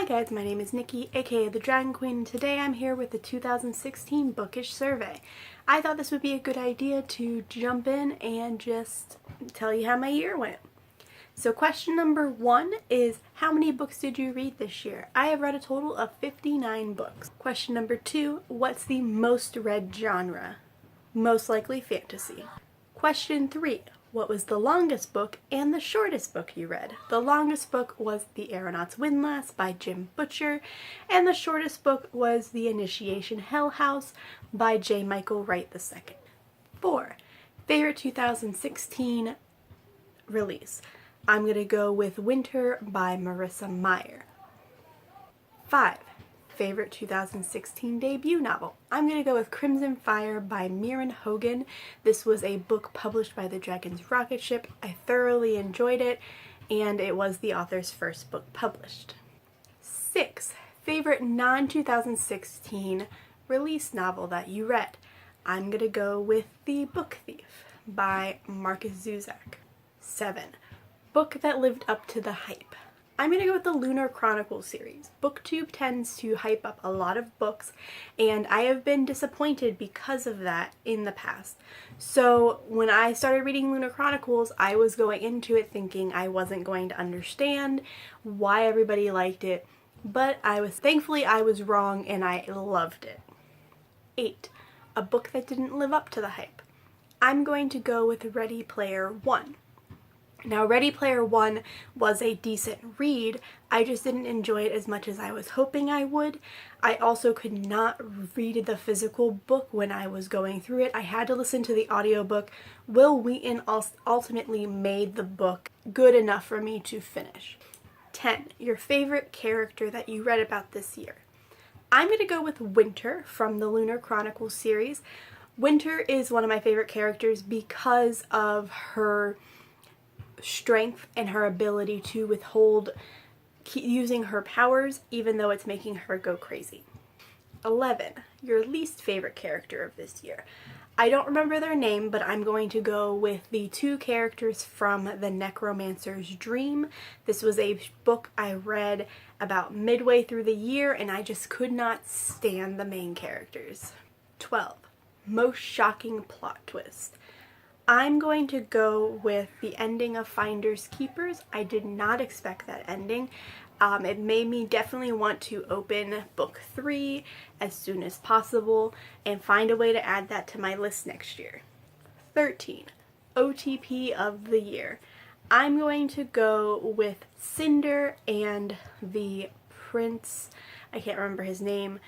guys, my name is Nikki, aka the Dragon Queen, and today I'm here with the 2016 Bookish Survey. I thought this would be a good idea to jump in and just tell you how my year went. So question number 1 is, how many books did you read this year? I have read a total of 59 books. Question number 2, what's the most read genre? Most likely fantasy. Question 3, what was the longest book and the shortest book you read? The longest book was The Aeronaut's Windlass by Jim Butcher, and the shortest book was The Initiation Hell House by J. Michael Wright II. 4. Favorite 2016 release. I'm going to go with Winter by Marissa Meyer. 5. Favorite 2016 debut novel. I'm going to go with Crimson Fire by Mieran Hogan. This was a book published by the Dragon's Rocket Ship. I thoroughly enjoyed it, and it was the author's first book published. 6. Favorite non-2016 release novel that you read. I'm going to go with The Book Thief by Marcus Zusak. 7. Book that lived up to the hype. I'm going to go with the Lunar Chronicles series. BookTube tends to hype up a lot of books, and I have been disappointed because of that in the past. So when I started reading Lunar Chronicles, I was going into it thinking I wasn't going to understand why everybody liked it, but thankfully I was wrong and I loved it. 8. A book that didn't live up to the hype. I'm going to go with Ready Player One. Now, Ready Player One was a decent read, I just didn't enjoy it as much as I was hoping I would. I also could not read the physical book when I was going through it. I had to listen to the audiobook. Will Wheaton ultimately made the book good enough for me to finish. 10. Your favorite character that you read about this year. I'm going to go with Winter from the Lunar Chronicles series. Winter is one of my favorite characters because of her strength and her ability to keep using her powers even though it's making her go crazy. 11. Your least favorite character of this year. I don't remember their name, but I'm going to go with the 2 characters from The Necromancer's Dream. This was a book I read about midway through the year, and I just could not stand the main characters. 12. Most shocking plot twist. I'm going to go with the ending of Finders Keepers. I did not expect that ending. It made me definitely want to open book 3 as soon as possible and find a way to add that to my list next year. 13. OTP of the year. I'm going to go with Cinder and the Prince, I can't remember his name,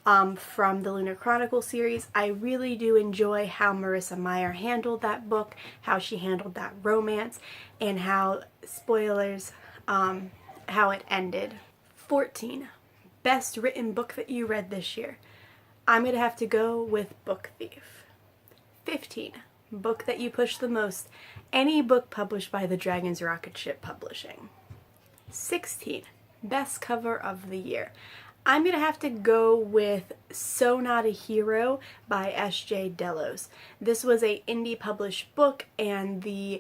from the Lunar Chronicles series. I really do enjoy how Marissa Meyer handled that book, how she handled that romance, and how, spoilers, how it ended. 14. Best written book that you read this year. I'm going to have to go with Book Thief. 15. Book that you push the most. Any book published by the Dragon's Rocket Ship Publishing. 16. Best cover of the year. I'm going to have to go with So Not a Hero by S.J. Delos. This was a indie published book, and the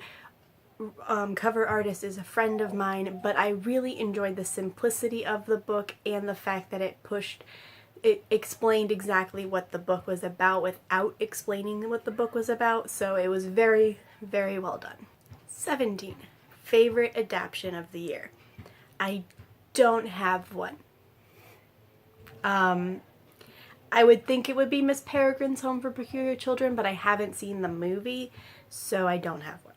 cover artist is a friend of mine, but I really enjoyed the simplicity of the book and the fact that it explained exactly what the book was about without explaining what the book was about, so it was very, very well done. 17. Favorite adaptation of the year. I don't have one. I would think it would be Miss Peregrine's Home for Peculiar Children, but I haven't seen the movie, so I don't have one.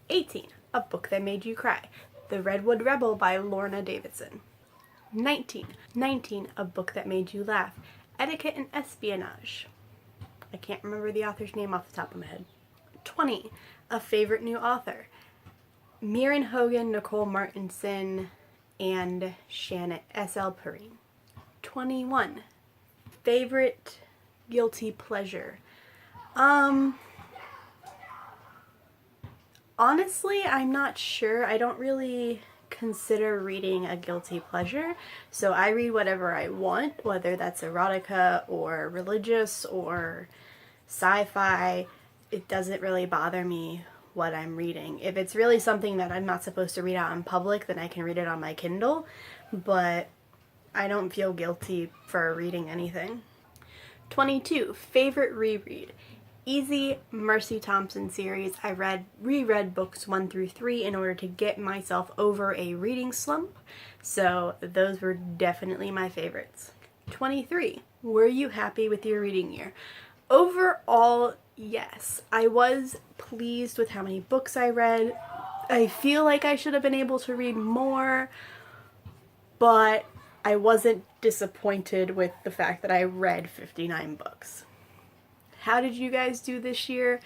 18. A book that made you cry. The Redwood Rebel by Lorna Davidson. 19. A book that made you laugh. Etiquette and Espionage. I can't remember the author's name off the top of my head. 20. A favorite new author. Mieran Hogan, Nicole Martinson, and Shannon S.L. Perrine. 21. Favorite guilty pleasure. Honestly, I'm not sure. I don't really consider reading a guilty pleasure, so I read whatever I want, whether that's erotica or religious or sci-fi. It doesn't really bother me what I'm reading. If it's really something that I'm not supposed to read out in public, then I can read it on my Kindle, but I don't feel guilty for reading anything. 22. Favorite reread. Easy Mercy Thompson series. I reread books 1 through 3 in order to get myself over a reading slump, so those were definitely my favorites. 23. Were you happy with your reading year? Overall, yes. I was pleased with how many books I read. I feel like I should have been able to read more, but I wasn't disappointed with the fact that I read 59 books. How did you guys do this year?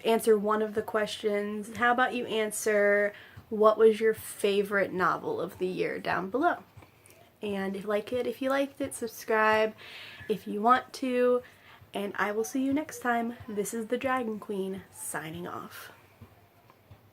Answer one of the questions. How about you answer what was your favorite novel of the year down below? And if you liked it, subscribe if you want to. And I will see you next time. This is the Dragon Queen signing off.